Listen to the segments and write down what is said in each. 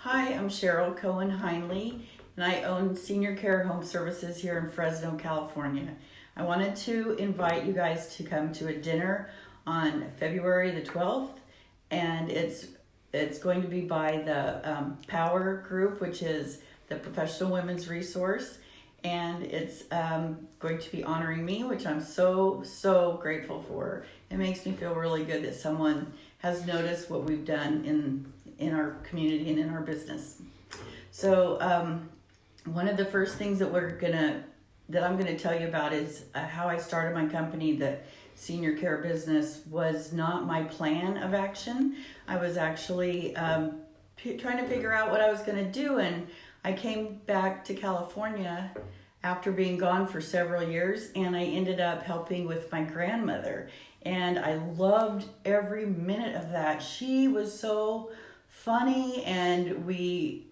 Hi, I'm Cheryl Koehn Heinle, and I own Senior Care Home Services here in Fresno, California. I wanted to invite you guys to come to a dinner on February the 12th, and it's going to be by the Power Group, which is the Professional Women's Resource, and it's going to be honoring me, which I'm so grateful for. It makes me feel really good that someone has noticed what we've done in our community and in our business. So one of the first things that I'm gonna tell you about is how I started my company. The senior care business was not my plan of action. I was actually trying to figure out what I was gonna do, and I came back to California after being gone for several years, and I ended up helping with my grandmother, and I loved every minute of that. She was so funny, and we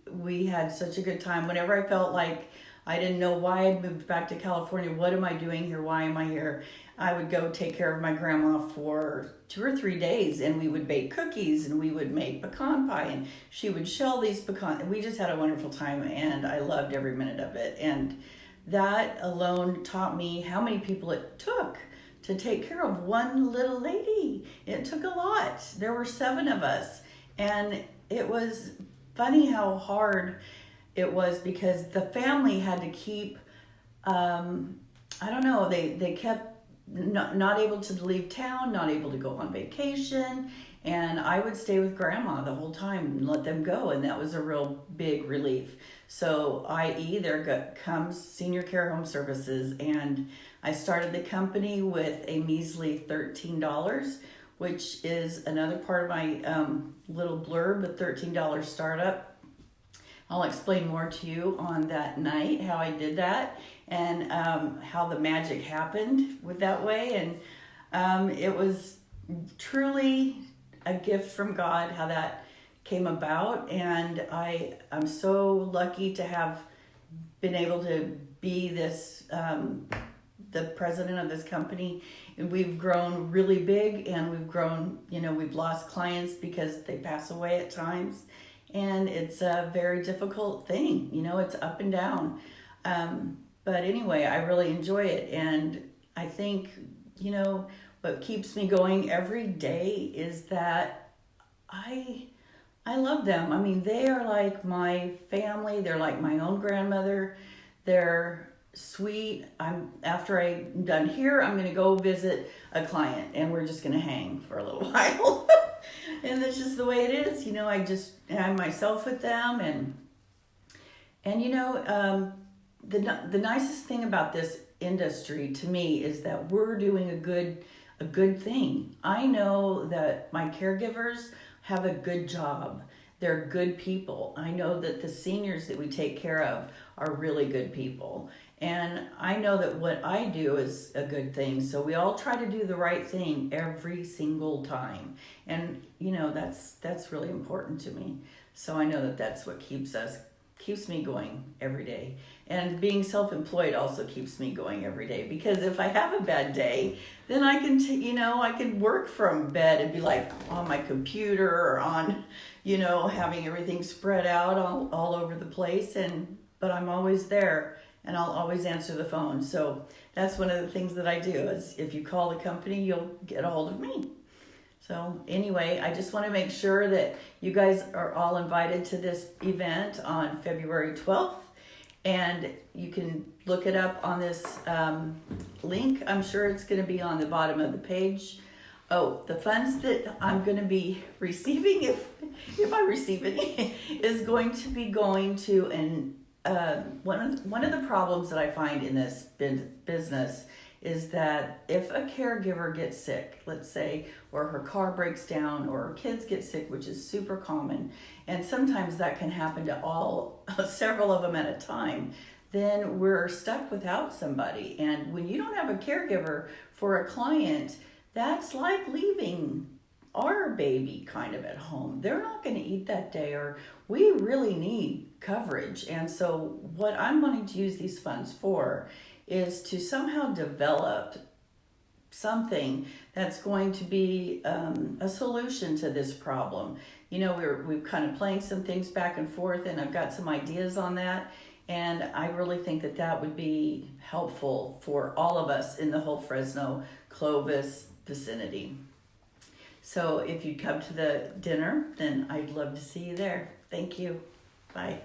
had such a good time. Whenever I felt like I didn't know why I'd moved back to California, what am I doing here, why am I here, I would go take care of my grandma for 2 or 3 days, and we would bake cookies, and we would make pecan pie, and she would shell these pecans, and we just had a wonderful time, and I loved every minute of it. And that alone taught me how many people it took to take care of one little lady. It took a lot. There were 7 of us, and it was funny how hard it was because the family had to keep, they kept not able to leave town, not able to go on vacation, and I would stay with grandma the whole time and let them go, and that was a real big relief. So i.e. there comes Senior Care Home Services, and I started the company with a measly $13, which is another part of my little blurb, a $13 startup. I'll explain more to you on that night, how I did that, and how the magic happened with that way. And it was truly a gift from God, how that came about. And I'm so lucky to have been able to be this, the president of this company. And we've grown really big, and we've grown, we've lost clients because they pass away at times. And it's a very difficult thing, it's up and down. But anyway, I really enjoy it. And I think, what keeps me going every day is that I love them. I mean, they are like my family. They're like my own grandmother. They're sweet. After I'm done here, I'm going to go visit a client, and we're just going to hang for a little while. And that's just the way it is. I'm myself with them, and the nicest thing about this industry to me is that we're doing a good thing. I know that my caregivers have a good job. They're good people. I know that the seniors that we take care of are really good people. And I know that what I do is a good thing. So we all try to do the right thing every single time. And, that's really important to me. So I know that that's what keeps me going every day. And being self-employed also keeps me going every day, because if I have a bad day, then I can, I can work from bed and be like on my computer or on, having everything spread out all over the place. But I'm always there, and I'll always answer the phone. So that's one of the things that I do is if you call the company, you'll get a hold of me. So anyway, I just want to make sure that you guys are all invited to this event on February 12th. And you can look it up on this link. I'm sure it's going to be on the bottom of the page. Oh, the funds that I'm going to be receiving, if I receive any, is going to be going to one of the problems that I find in this business is that if a caregiver gets sick, let's say, or her car breaks down, or her kids get sick, which is super common, and sometimes that can happen to several of them at a time, then we're stuck without somebody. And when you don't have a caregiver for a client, that's like leaving our baby kind of at home. They're not going to eat that day, or we really need coverage. And so what I'm wanting to use these funds for is to somehow develop something that's going to be a solution to this problem. You know, we've kind of playing some things back and forth, and I've got some ideas on that. And I really think that that would be helpful for all of us in the whole Fresno, Clovis vicinity. So if you come to the dinner, then I'd love to see you there. Thank you. Bye.